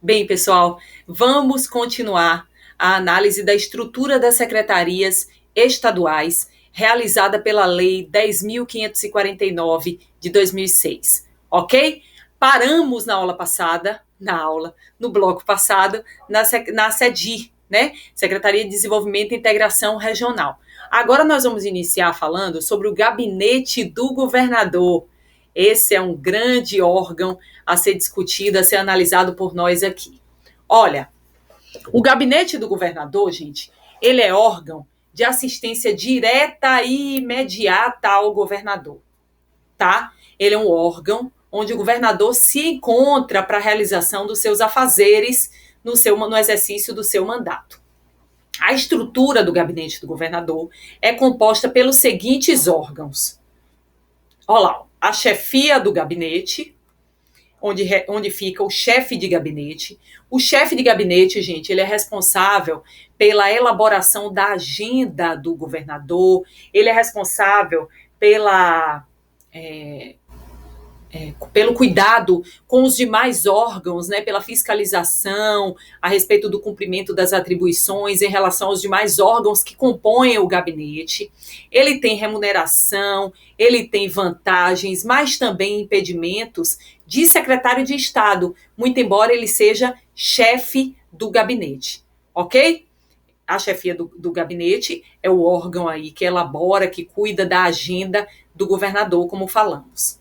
Bem, pessoal, vamos continuar a análise da estrutura das secretarias estaduais realizada pela Lei 10.549 de 2006, ok? Paramos na aula passada, no bloco passado, na SEDI, né? Secretaria de Desenvolvimento e Integração Regional. Agora nós vamos iniciar falando sobre o Gabinete do Governador. Esse é um grande órgão a ser discutido, a ser analisado por nós aqui. Olha, o Gabinete do Governador, gente, ele é órgão de assistência direta e imediata ao governador, tá? Ele é um órgão onde o governador se encontra para a realização dos seus afazeres no exercício do seu mandato. A estrutura do Gabinete do Governador é composta pelos seguintes órgãos. Olha lá, a chefia do gabinete, onde fica o chefe de gabinete. O chefe de gabinete, gente, ele é responsável pela elaboração da agenda do governador, ele é responsável pelo cuidado com os demais órgãos, né, pela fiscalização a respeito do cumprimento das atribuições em relação aos demais órgãos que compõem o gabinete. Ele tem remuneração, ele tem vantagens, mas também impedimentos de secretário de Estado, muito embora ele seja chefe do gabinete, ok? A chefia do gabinete é o órgão aí que elabora, que cuida da agenda do governador, como falamos.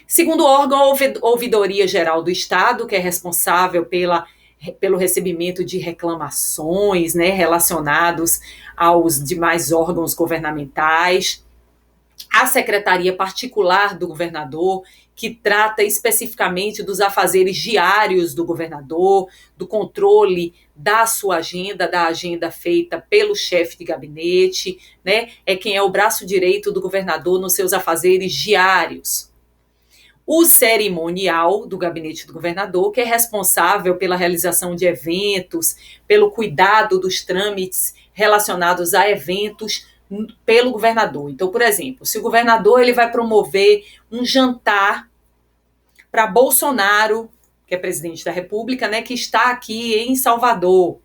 Segundo órgão, a Ouvidoria Geral do Estado, que é responsável pelo recebimento de reclamações, né, relacionados aos demais órgãos governamentais. A Secretaria Particular do Governador, que trata especificamente dos afazeres diários do governador, do controle da sua agenda, da agenda feita pelo chefe de gabinete, né? É quem é o braço direito do governador nos seus afazeres diários. O cerimonial do gabinete do governador, que é responsável pela realização de eventos, pelo cuidado dos trâmites relacionados a eventos pelo governador. Então, por exemplo, se o governador ele vai promover um jantar para Bolsonaro, que é presidente da República, né, que está aqui em Salvador,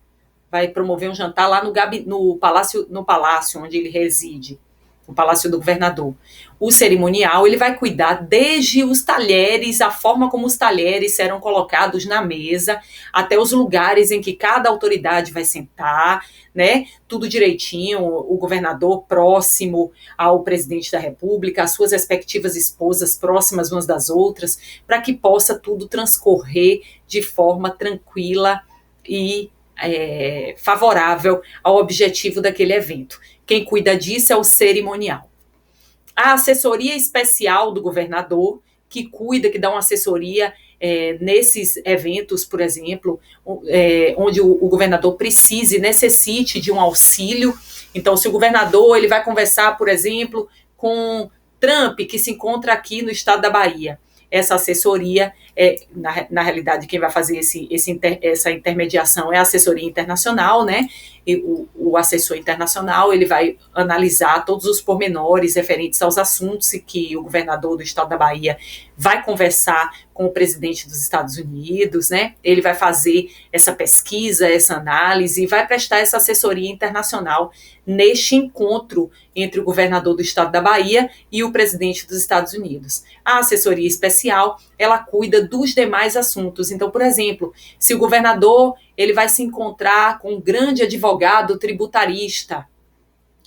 vai promover um jantar lá no palácio onde ele reside, no Palácio do Governador. O cerimonial, ele vai cuidar desde os talheres, a forma como os talheres serão colocados na mesa, até os lugares em que cada autoridade vai sentar, né? Tudo direitinho, o governador próximo ao presidente da República, as suas respectivas esposas próximas umas das outras, para que possa tudo transcorrer de forma tranquila e favorável ao objetivo daquele evento. Quem cuida disso é o cerimonial. A assessoria especial do governador, que dá uma assessoria nesses eventos, por exemplo, onde o governador necessite de um auxílio. Então, se o governador ele vai conversar, por exemplo, com Trump, que se encontra aqui no estado da Bahia, essa assessoria, na realidade, quem vai fazer essa intermediação é a assessoria internacional, né? E o assessor internacional ele vai analisar todos os pormenores referentes aos assuntos que o governador do estado da Bahia vai conversar com o presidente dos Estados Unidos, né? Ele vai fazer essa pesquisa, essa análise e vai prestar essa assessoria internacional neste encontro entre o governador do estado da Bahia e o presidente dos Estados Unidos. A assessoria especial, ela cuida dos demais assuntos. Então, por exemplo, se o governador ele vai se encontrar com um grande advogado tributarista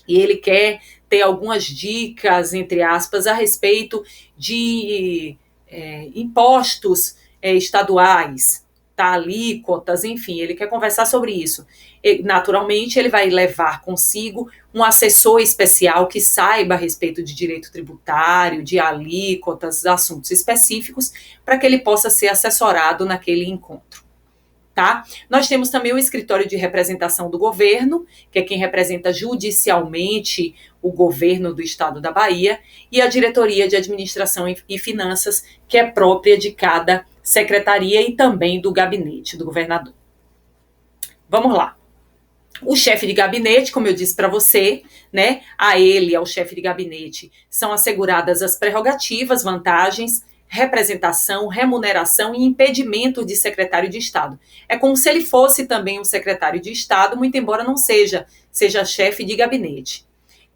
e ele quer ter algumas dicas, entre aspas, a respeito de impostos estaduais, tá, alíquotas, enfim, ele quer conversar sobre isso. Naturalmente, ele vai levar consigo um assessor especial que saiba a respeito de direito tributário, de alíquotas, assuntos específicos, para que ele possa ser assessorado naquele encontro. Tá? Nós temos também o escritório de representação do governo, que é quem representa judicialmente o governo do estado da Bahia, e a diretoria de administração e finanças, que é própria de cada secretaria e também do gabinete do governador. Vamos lá. O chefe de gabinete, como eu disse para você, né, ao chefe de gabinete, são asseguradas as prerrogativas, vantagens representação, remuneração e impedimento de secretário de Estado. É como se ele fosse também um secretário de Estado, muito embora não seja chefe de gabinete.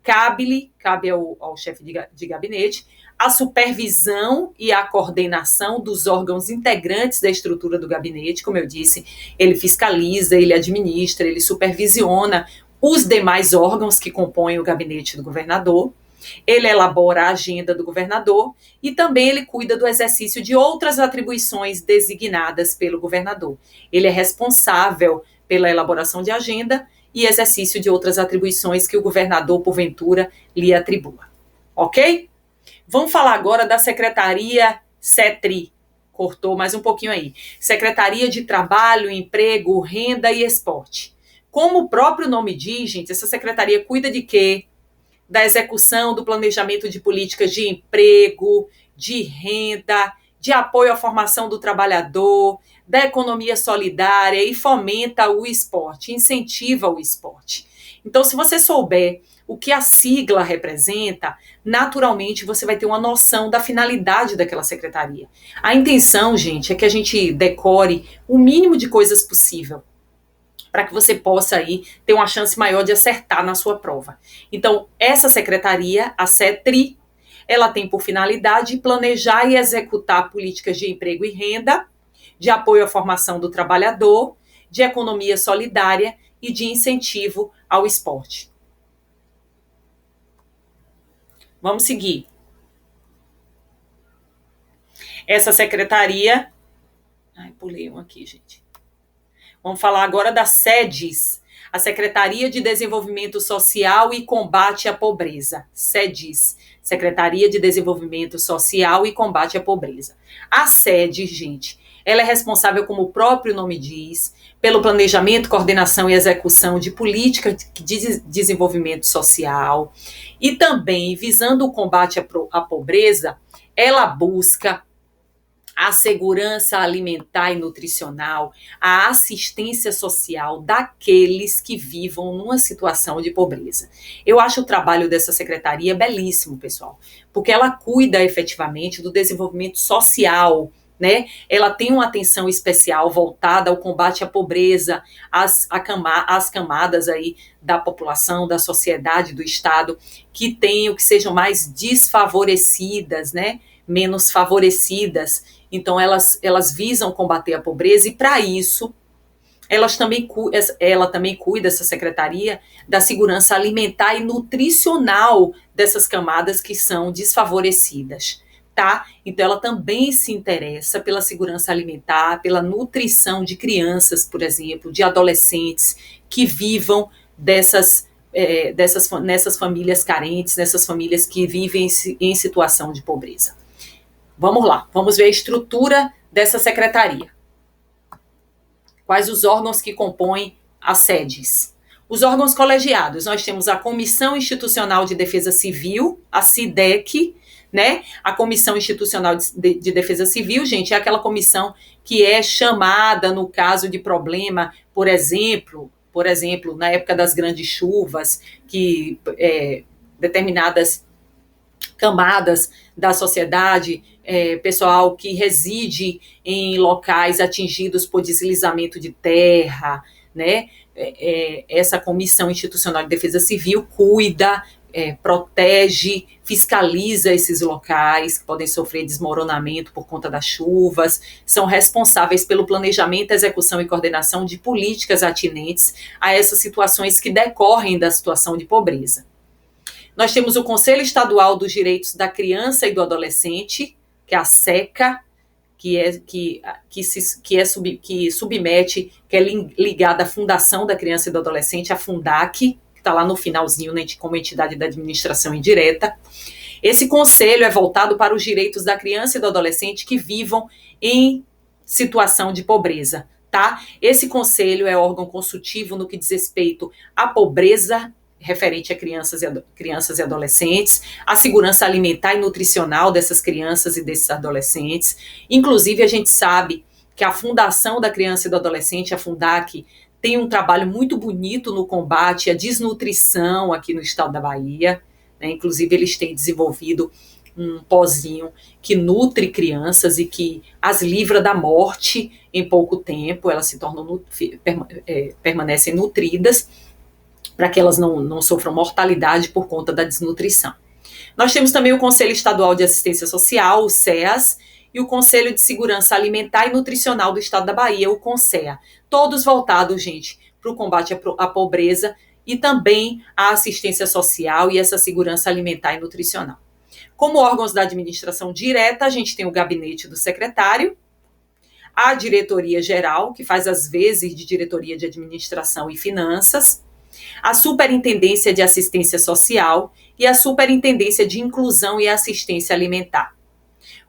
Cabe ao chefe de gabinete a supervisão e a coordenação dos órgãos integrantes da estrutura do gabinete. Como eu disse, ele fiscaliza, ele administra, ele supervisiona os demais órgãos que compõem o gabinete do governador. Ele elabora a agenda do governador e também ele cuida do exercício de outras atribuições designadas pelo governador. Ele é responsável pela elaboração de agenda e exercício de outras atribuições que o governador, porventura, lhe atribua. Ok? Vamos falar agora da Secretaria CETRI. Cortou mais um pouquinho aí. Secretaria de Trabalho, Emprego, Renda e Esporte. Como o próprio nome diz, gente, essa secretaria cuida de quê? Da execução do planejamento de políticas de emprego, de renda, de apoio à formação do trabalhador, da economia solidária e fomenta o esporte, incentiva o esporte. Então, se você souber o que a sigla representa, naturalmente você vai ter uma noção da finalidade daquela secretaria. A intenção, gente, é que a gente decore o mínimo de coisas possível, para que você possa aí ter uma chance maior de acertar na sua prova. Então, essa secretaria, a CETRI, ela tem por finalidade planejar e executar políticas de emprego e renda, de apoio à formação do trabalhador, de economia solidária e de incentivo ao esporte. Vamos seguir. Essa secretaria... Ai, pulei um aqui, gente. Vamos falar agora da SEDES, a Secretaria de Desenvolvimento Social e Combate à Pobreza. SEDES, Secretaria de Desenvolvimento Social e Combate à Pobreza. A SEDES, gente, ela é responsável, como o próprio nome diz, pelo planejamento, coordenação e execução de políticas de desenvolvimento social e também, visando o combate à pobreza, ela busca a segurança alimentar e nutricional, a assistência social daqueles que vivam numa situação de pobreza. Eu acho o trabalho dessa secretaria belíssimo, pessoal, porque ela cuida efetivamente do desenvolvimento social, né? Ela tem uma atenção especial voltada ao combate à pobreza, às camadas aí da população, da sociedade, do Estado, que sejam mais desfavorecidas, né? Menos favorecidas. Então, elas visam combater a pobreza e, para isso, ela também cuida, essa secretaria, da segurança alimentar e nutricional dessas camadas que são desfavorecidas, tá? Então, ela também se interessa pela segurança alimentar, pela nutrição de crianças, por exemplo, de adolescentes que vivam nessas famílias carentes, nessas famílias que vivem em situação de pobreza. Vamos lá, vamos ver a estrutura dessa secretaria. Quais os órgãos que compõem a SEDES? Os órgãos colegiados, nós temos a Comissão Institucional de Defesa Civil, a CIDEC, né? A Comissão Institucional de Defesa Civil, gente, é aquela comissão que é chamada no caso de problema, por exemplo, na época das grandes chuvas, que determinadas camadas da sociedade, pessoal que reside em locais atingidos por deslizamento de terra, né? Essa Comissão Institucional de Defesa Civil cuida, protege, fiscaliza esses locais que podem sofrer desmoronamento por conta das chuvas, são responsáveis pelo planejamento, execução e coordenação de políticas atinentes a essas situações que decorrem da situação de pobreza. Nós temos o Conselho Estadual dos Direitos da Criança e do Adolescente, que é a SECA, que é ligada à Fundação da Criança e do Adolescente, a Fundac, que está lá no finalzinho, né, como entidade da administração indireta. Esse conselho é voltado para os direitos da criança e do adolescente que vivam em situação de pobreza, tá? Esse conselho é órgão consultivo no que diz respeito à pobreza referente a crianças e adolescentes, a segurança alimentar e nutricional dessas crianças e desses adolescentes. Inclusive, a gente sabe que a Fundação da Criança e do Adolescente, a Fundac, tem um trabalho muito bonito no combate à desnutrição aqui no estado da Bahia, né? Inclusive, eles têm desenvolvido um pozinho que nutre crianças e que as livra da morte em pouco tempo, elas se tornam, permanecem nutridas, para que elas não sofram mortalidade por conta da desnutrição. Nós temos também o Conselho Estadual de Assistência Social, o CEAS, e o Conselho de Segurança Alimentar e Nutricional do Estado da Bahia, o CONSEA. Todos voltados, gente, para o combate à pobreza e também à assistência social e essa segurança alimentar e nutricional. Como órgãos da administração direta, a gente tem o gabinete do secretário, a diretoria geral, que faz as vezes de diretoria de administração e finanças, a Superintendência de Assistência Social e a Superintendência de Inclusão e Assistência Alimentar.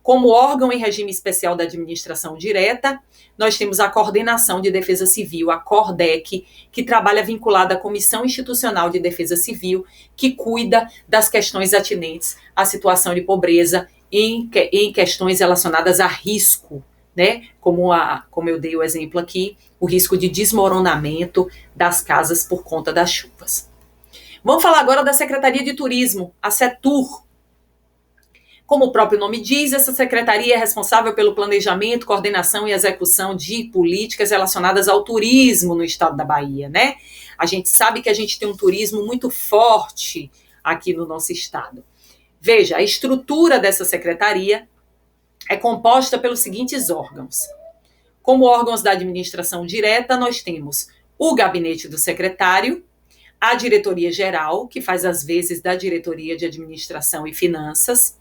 Como órgão em regime especial da administração direta, nós temos a Coordenação de Defesa Civil, a CORDEC, que trabalha vinculada à Comissão Institucional de Defesa Civil, que cuida das questões atinentes à situação de pobreza em questões relacionadas a risco, né? Como eu dei o exemplo aqui, o risco de desmoronamento das casas por conta das chuvas. Vamos falar agora da Secretaria de Turismo, a SETUR. Como o próprio nome diz, essa secretaria é responsável pelo planejamento, coordenação e execução de políticas relacionadas ao turismo no estado da Bahia, né? A gente sabe que a gente tem um turismo muito forte aqui no nosso estado. Veja, a estrutura dessa secretaria é composta pelos seguintes órgãos. Como órgãos da administração direta, nós temos o gabinete do secretário, a diretoria geral, que faz as vezes da diretoria de administração e finanças,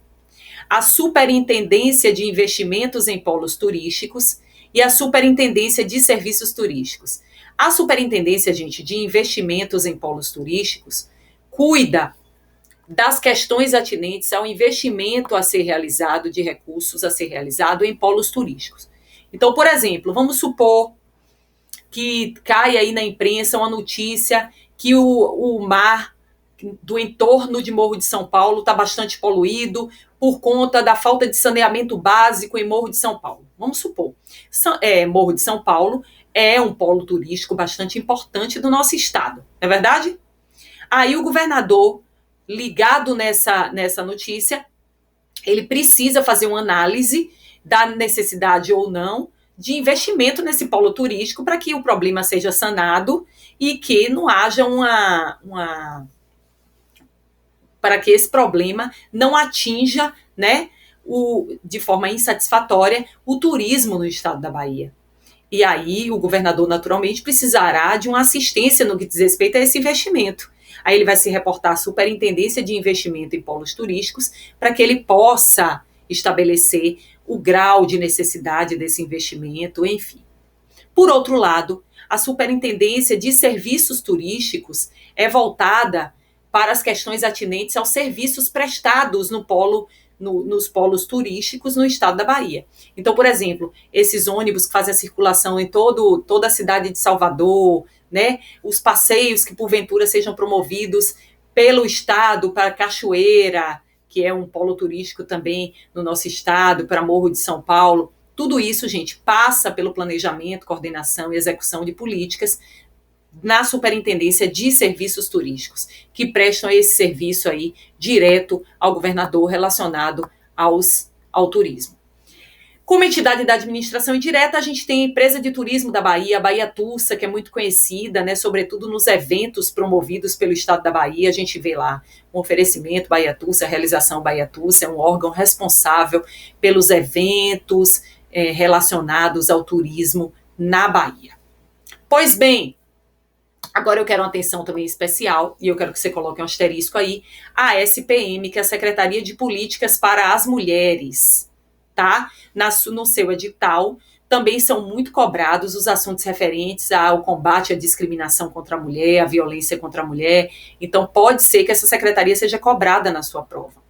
a Superintendência de Investimentos em Polos Turísticos e a Superintendência de Serviços Turísticos. A Superintendência, gente, de Investimentos em Polos Turísticos cuida das questões atinentes ao investimento a ser realizado, de recursos a ser realizado em polos turísticos. Então, por exemplo, vamos supor que caia aí na imprensa uma notícia que o mar do entorno de Morro de São Paulo está bastante poluído por conta da falta de saneamento básico em Morro de São Paulo. Vamos supor. Morro de São Paulo é um polo turístico bastante importante do nosso estado, não é verdade? Aí o governador, ligado nessa notícia, ele precisa fazer uma análise da necessidade ou não de investimento nesse polo turístico para que o problema seja sanado e que não haja para que esse problema não atinja, né, de forma insatisfatória o turismo no estado da Bahia. E aí o governador naturalmente precisará de uma assistência no que diz respeito a esse investimento. Aí ele vai se reportar à Superintendência de Investimento em Polos Turísticos para que ele possa estabelecer o grau de necessidade desse investimento, enfim. Por outro lado, a Superintendência de Serviços Turísticos é voltada para as questões atinentes aos serviços prestados nos polos turísticos no estado da Bahia. Então, por exemplo, esses ônibus que fazem a circulação em toda a cidade de Salvador, né? Os passeios que porventura sejam promovidos pelo estado para Cachoeira, que é um polo turístico também no nosso estado, para Morro de São Paulo. Tudo isso, gente, passa pelo planejamento, coordenação e execução de políticas na Superintendência de Serviços Turísticos, que prestam esse serviço aí direto ao governador relacionado ao turismo. Como entidade da administração indireta, a gente tem a Empresa de Turismo da Bahia, a Bahia Tussa, que é muito conhecida, né, sobretudo nos eventos promovidos pelo estado da Bahia. A gente vê lá um oferecimento Bahia Tussa, a realização Bahia Tussa, é um órgão responsável pelos eventos relacionados ao turismo na Bahia. Pois bem, agora eu quero uma atenção também especial, e eu quero que você coloque um asterisco aí, a SPM, que é a Secretaria de Políticas para as Mulheres, tá? No seu edital, também são muito cobrados os assuntos referentes ao combate à discriminação contra a mulher, à violência contra a mulher, então pode ser que essa secretaria seja cobrada na sua prova.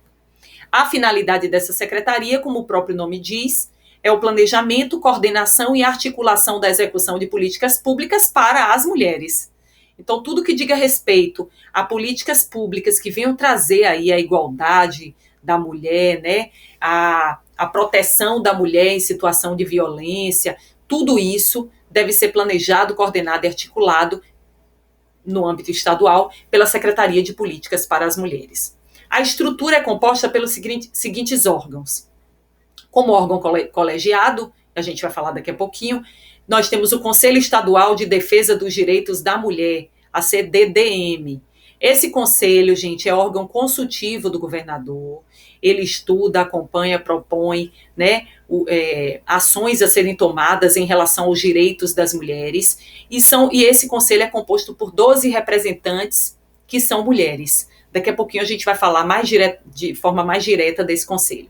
A finalidade dessa secretaria, como o próprio nome diz, é o planejamento, coordenação e articulação da execução de políticas públicas para as mulheres. Então, tudo que diga respeito a políticas públicas que venham trazer aí a igualdade da mulher, né, a proteção da mulher em situação de violência, tudo isso deve ser planejado, coordenado e articulado no âmbito estadual pela Secretaria de Políticas para as Mulheres. A estrutura é composta pelos seguintes órgãos. Como órgão colegiado, a gente vai falar daqui a pouquinho, nós temos o Conselho Estadual de Defesa dos Direitos da Mulher, a CDDM. Esse conselho, gente, é órgão consultivo do governador. Ele estuda, acompanha, propõe, né, ações a serem tomadas em relação aos direitos das mulheres. E esse conselho é composto por 12 representantes que são mulheres. Daqui a pouquinho a gente vai falar de forma mais direta desse conselho.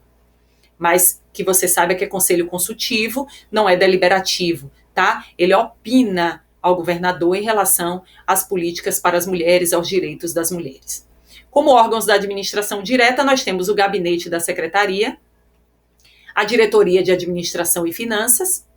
Mas que você saiba que é conselho consultivo, não é deliberativo, tá? Ele opina ao governador em relação às políticas para as mulheres, aos direitos das mulheres. Como órgãos da administração direta, nós temos o gabinete da secretaria, a diretoria de administração e finanças,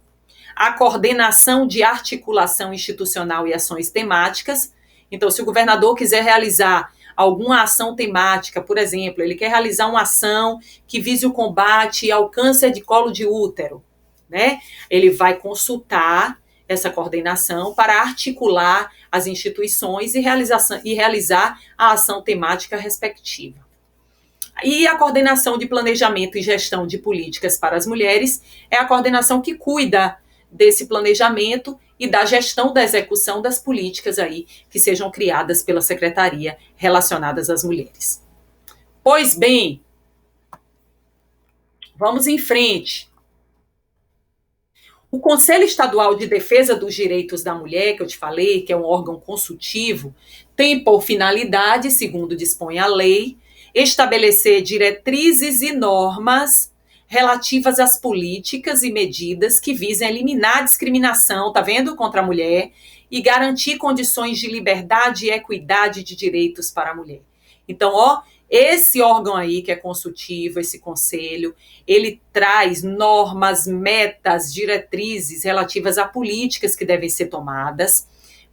a coordenação de articulação institucional e ações temáticas. Então, se o governador quiser realizar alguma ação temática, por exemplo, ele quer realizar uma ação que vise o combate ao câncer de colo de útero, né? Ele vai consultar essa coordenação para articular as instituições e realizar a ação temática respectiva. E a coordenação de planejamento e gestão de políticas para as mulheres é a coordenação que cuida desse planejamento e da gestão da execução das políticas aí que sejam criadas pela secretaria relacionadas às mulheres. Pois bem, vamos em frente. O Conselho Estadual de Defesa dos Direitos da Mulher, que eu te falei, que é um órgão consultivo, tem por finalidade, segundo dispõe a lei, estabelecer diretrizes e normas relativas às políticas e medidas que visem eliminar a discriminação, tá vendo, contra a mulher e garantir condições de liberdade e equidade de direitos para a mulher. Então, esse órgão aí que é consultivo, esse conselho, ele traz normas, metas, diretrizes relativas a políticas que devem ser tomadas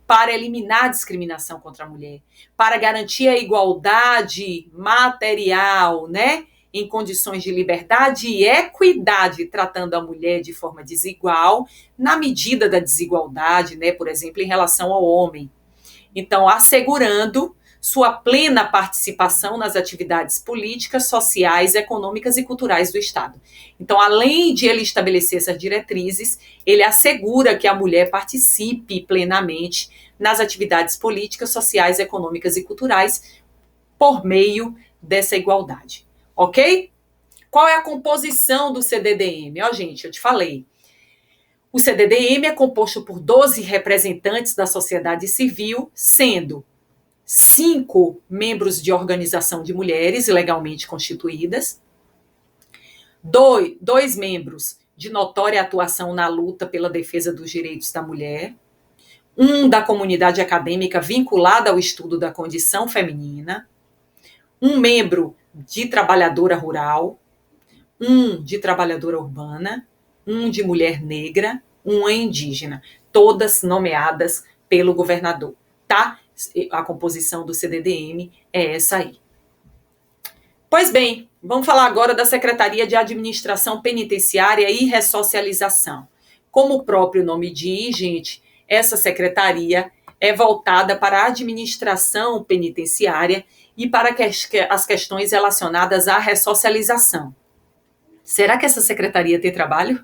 para eliminar a discriminação contra a mulher, para garantir a igualdade material, né, em condições de liberdade e equidade, tratando a mulher de forma desigual, na medida da desigualdade, né, por exemplo, em relação ao homem. Então, assegurando sua plena participação nas atividades políticas, sociais, econômicas e culturais do Estado. Então, além de ele estabelecer essas diretrizes, ele assegura que a mulher participe plenamente nas atividades políticas, sociais, econômicas e culturais por meio dessa igualdade. Ok? Qual é a composição do CDDM? Gente, eu te falei. O CDDM é composto por 12 representantes da sociedade civil, sendo 5 membros de organização de mulheres legalmente constituídas, 2 membros de notória atuação na luta pela defesa dos direitos da mulher, 1 da comunidade acadêmica vinculada ao estudo da condição feminina, 1 membro de trabalhadora rural, 1 de trabalhadora urbana, 1 de mulher negra, 1 indígena, todas nomeadas pelo governador, tá? A composição do CDDM é essa aí. Pois bem, vamos falar agora da Secretaria de Administração Penitenciária e Ressocialização. Como o próprio nome diz, gente, essa secretaria é voltada para a administração penitenciária e para as questões relacionadas à ressocialização. Será que essa secretaria tem trabalho?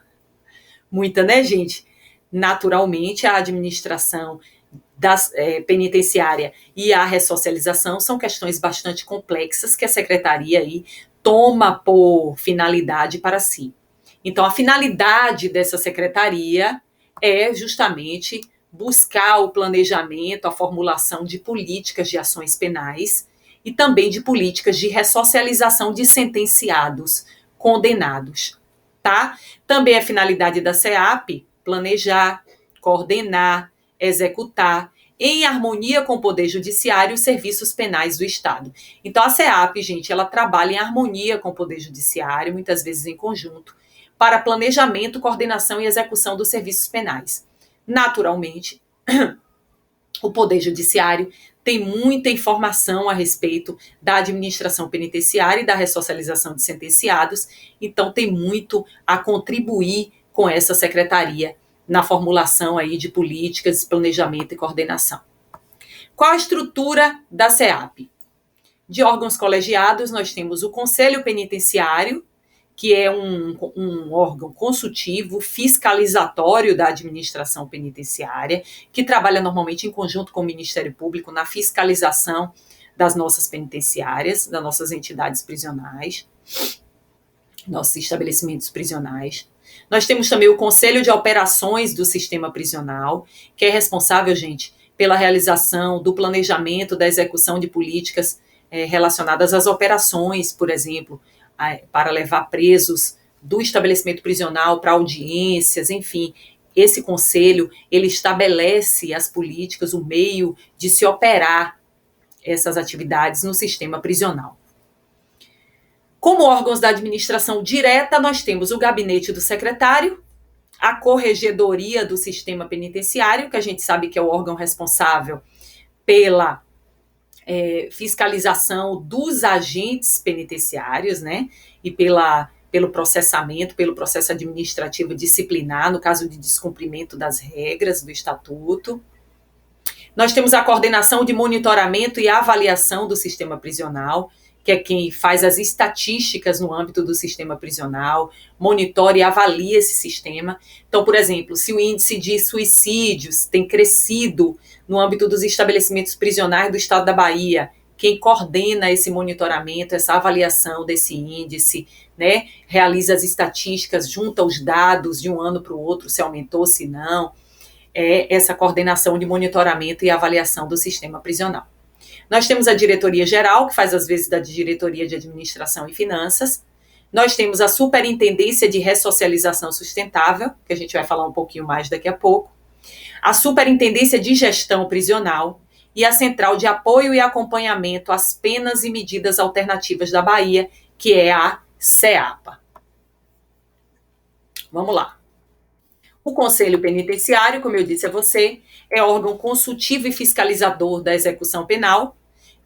Muita, né, gente? Naturalmente, a administração penitenciária e a ressocialização são questões bastante complexas que a secretaria aí toma por finalidade para si. Então, a finalidade dessa secretaria é justamente buscar o planejamento, a formulação de políticas de ações penais e também de políticas de ressocialização de sentenciados, condenados, tá? Também a finalidade da SEAP, planejar, coordenar, executar, em harmonia com o Poder Judiciário, os serviços penais do Estado. Então, a SEAP, gente, ela trabalha em harmonia com o Poder Judiciário, muitas vezes em conjunto, para planejamento, coordenação e execução dos serviços penais. Naturalmente, o Poder Judiciário tem muita informação a respeito da administração penitenciária e da ressocialização de sentenciados, então tem muito a contribuir com essa secretaria na formulação aí de políticas, planejamento e coordenação. Qual a estrutura da SEAP? De órgãos colegiados, nós temos o Conselho Penitenciário, que é um órgão consultivo, fiscalizatório da administração penitenciária, que trabalha normalmente em conjunto com o Ministério Público na fiscalização das nossas penitenciárias, das nossas entidades prisionais, nossos estabelecimentos prisionais. Nós temos também o Conselho de Operações do Sistema Prisional, que é responsável, gente, pela realização do planejamento da execução de políticas relacionadas às operações, por exemplo, para levar presos do estabelecimento prisional para audiências, enfim. Esse conselho, ele estabelece as políticas, o meio de se operar essas atividades no sistema prisional. Como órgãos da administração direta, nós temos o gabinete do secretário, a corregedoria do sistema penitenciário, que a gente sabe que é o órgão responsável pela fiscalização dos agentes penitenciários, né, e pelo processamento, pelo processo administrativo disciplinar, no caso de descumprimento das regras do estatuto. Nós temos a coordenação de monitoramento e avaliação do sistema prisional, que é quem faz as estatísticas no âmbito do sistema prisional, monitora e avalia esse sistema. Então, por exemplo, se o índice de suicídios tem crescido no âmbito dos estabelecimentos prisionais do estado da Bahia, quem coordena esse monitoramento, essa avaliação desse índice, né, realiza as estatísticas, junta os dados de um ano para o outro, se aumentou, se não, é essa coordenação de monitoramento e avaliação do sistema prisional. Nós temos a diretoria-geral, que faz às vezes da diretoria de administração e finanças. Nós temos a superintendência de ressocialização sustentável, que a gente vai falar um pouquinho mais daqui a pouco. A superintendência de gestão prisional e a central de apoio e acompanhamento às penas e medidas alternativas da Bahia, que é a CEAPA. Vamos lá. O Conselho Penitenciário, como eu disse a você, é órgão consultivo e fiscalizador da execução penal,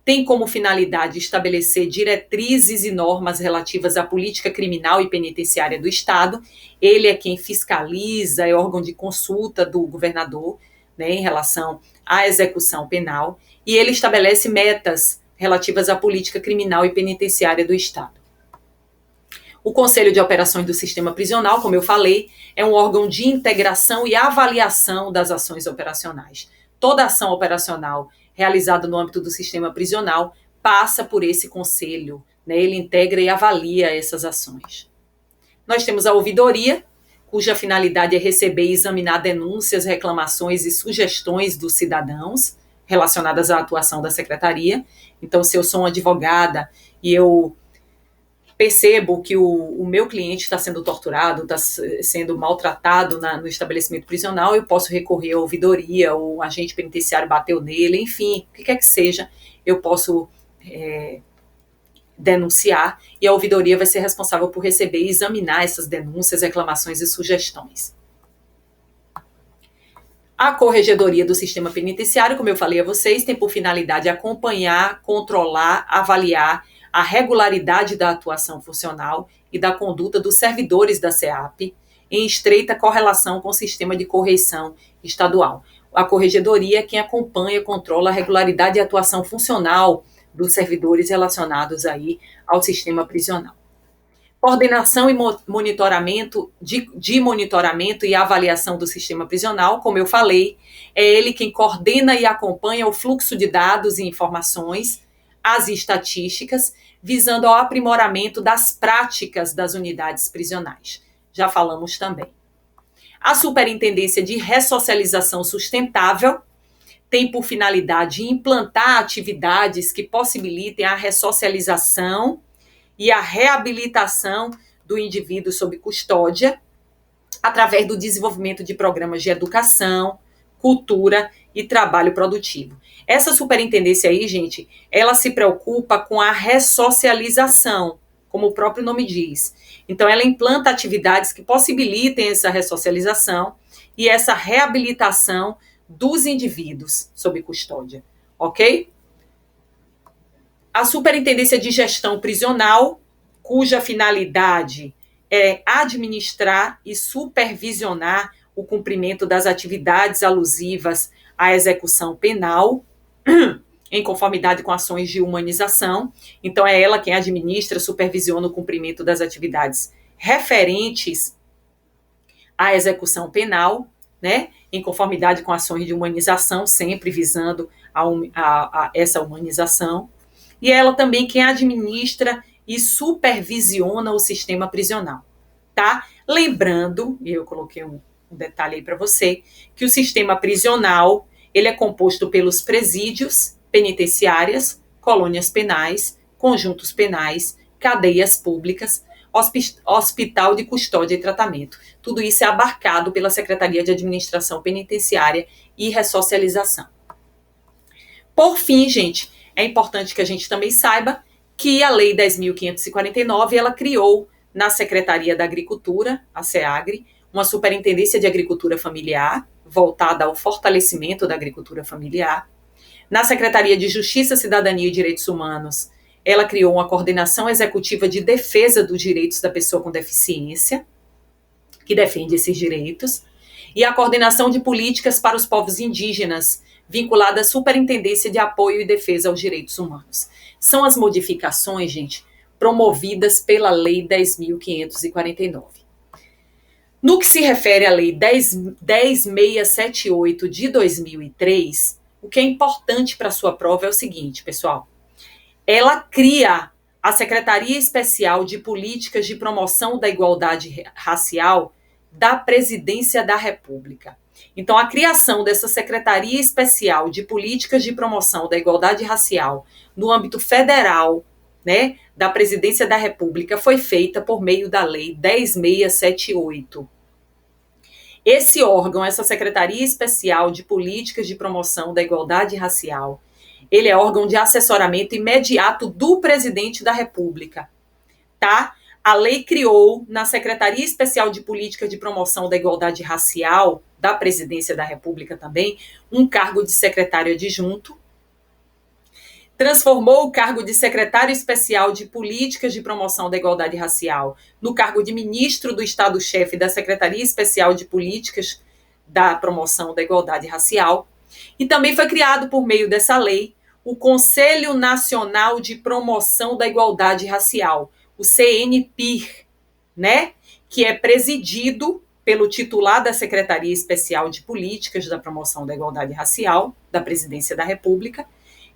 tem como finalidade estabelecer diretrizes e normas relativas à política criminal e penitenciária do Estado. Ele é quem fiscaliza, é órgão de consulta do governador, né, em relação à execução penal, e ele estabelece metas relativas à política criminal e penitenciária do Estado. O Conselho de Operações do Sistema Prisional, como eu falei, é um órgão de integração e avaliação das ações operacionais. Toda ação operacional realizada no âmbito do sistema prisional passa por esse conselho, né? Ele integra e avalia essas ações. Nós temos a ouvidoria, cuja finalidade é receber e examinar denúncias, reclamações e sugestões dos cidadãos relacionadas à atuação da secretaria. Então, se eu sou uma advogada e eu percebo que o meu cliente está sendo torturado, está sendo maltratado no estabelecimento prisional, eu posso recorrer à ouvidoria, ou um agente penitenciário bateu nele, enfim, o que quer que seja, eu posso denunciar, e a ouvidoria vai ser responsável por receber e examinar essas denúncias, reclamações e sugestões. A Corregedoria do Sistema Penitenciário, como eu falei a vocês, tem por finalidade acompanhar, controlar, avaliar a regularidade da atuação funcional e da conduta dos servidores da CEAP, em estreita correlação com o sistema de correição estadual. A Corregedoria é quem acompanha, controla a regularidade e atuação funcional dos servidores relacionados aí ao sistema prisional. Coordenação e monitoramento, de monitoramento e avaliação do sistema prisional, como eu falei, é ele quem coordena e acompanha o fluxo de dados e informações, as estatísticas, visando ao aprimoramento das práticas das unidades prisionais. Já falamos também. A Superintendência de Ressocialização Sustentável tem por finalidade implantar atividades que possibilitem a ressocialização e a reabilitação do indivíduo sob custódia, através do desenvolvimento de programas de educação, cultura e trabalho produtivo. Essa superintendência aí, gente, ela se preocupa com a ressocialização, como o próprio nome diz. Então, ela implanta atividades que possibilitem essa ressocialização e essa reabilitação dos indivíduos sob custódia, ok? A Superintendência de Gestão Prisional, cuja finalidade é administrar e supervisionar o cumprimento das atividades alusivas à execução penal, em conformidade com ações de humanização. Então, é ela quem administra, supervisiona o cumprimento das atividades referentes à execução penal, né, em conformidade com ações de humanização, sempre visando essa humanização. E é ela também quem administra e supervisiona o sistema prisional, tá? Lembrando, e eu coloquei um detalhe aí para você, que o sistema prisional, ele é composto pelos presídios, penitenciárias, colônias penais, conjuntos penais, cadeias públicas, hospital de custódia e tratamento. Tudo isso é abarcado pela Secretaria de Administração Penitenciária e Ressocialização. Por fim, gente, é importante que a gente também saiba que a Lei 10.549, ela criou na Secretaria da Agricultura, a SEAGRE, uma Superintendência de Agricultura Familiar, voltada ao fortalecimento da agricultura familiar. Na Secretaria de Justiça, Cidadania e Direitos Humanos, ela criou uma Coordenação Executiva de Defesa dos Direitos da Pessoa com Deficiência, que defende esses direitos, e a Coordenação de Políticas para os Povos Indígenas, vinculada à Superintendência de Apoio e Defesa aos Direitos Humanos. São as modificações, gente, promovidas pela Lei 10.549. No que se refere à Lei 10.678 de 2003, o que é importante para a sua prova é o seguinte, pessoal. Ela cria a Secretaria Especial de Políticas de Promoção da Igualdade Racial da Presidência da República. Então, a criação dessa Secretaria Especial de Políticas de Promoção da Igualdade Racial no âmbito federal, né, da Presidência da República foi feita por meio da Lei 10.678. Esse órgão, essa Secretaria Especial de Políticas de Promoção da Igualdade Racial, ele é órgão de assessoramento imediato do Presidente da República, tá? A lei criou na Secretaria Especial de Políticas de Promoção da Igualdade Racial, da Presidência da República também, um cargo de secretário adjunto, transformou o cargo de secretário especial de Políticas de Promoção da Igualdade Racial no cargo de ministro do Estado-chefe da Secretaria Especial de Políticas da Promoção da Igualdade Racial, e também foi criado por meio dessa lei o Conselho Nacional de Promoção da Igualdade Racial, o CNPIR, né, que é presidido pelo titular da Secretaria Especial de Políticas da Promoção da Igualdade Racial, da Presidência da República,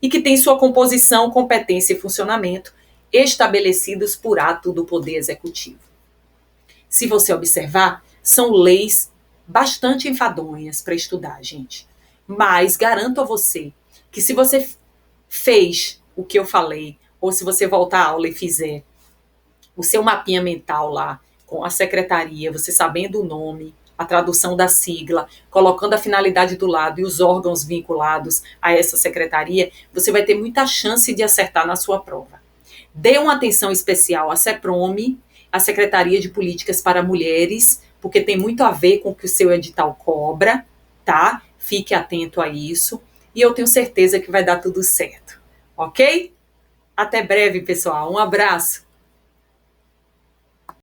e que tem sua composição, competência e funcionamento estabelecidos por ato do Poder Executivo. Se você observar, são leis bastante enfadonhas para estudar, gente. Mas garanto a você que se você fez o que eu falei, ou se você voltar à aula e fizer o seu mapinha mental lá, com a secretaria, você sabendo o nome, a tradução da sigla, colocando a finalidade do lado e os órgãos vinculados a essa secretaria, você vai ter muita chance de acertar na sua prova. Dê uma atenção especial à CEPROME, a Secretaria de Políticas para Mulheres, porque tem muito a ver com o que o seu edital cobra, tá? Fique atento a isso e eu tenho certeza que vai dar tudo certo, ok? Até breve, pessoal. Um abraço!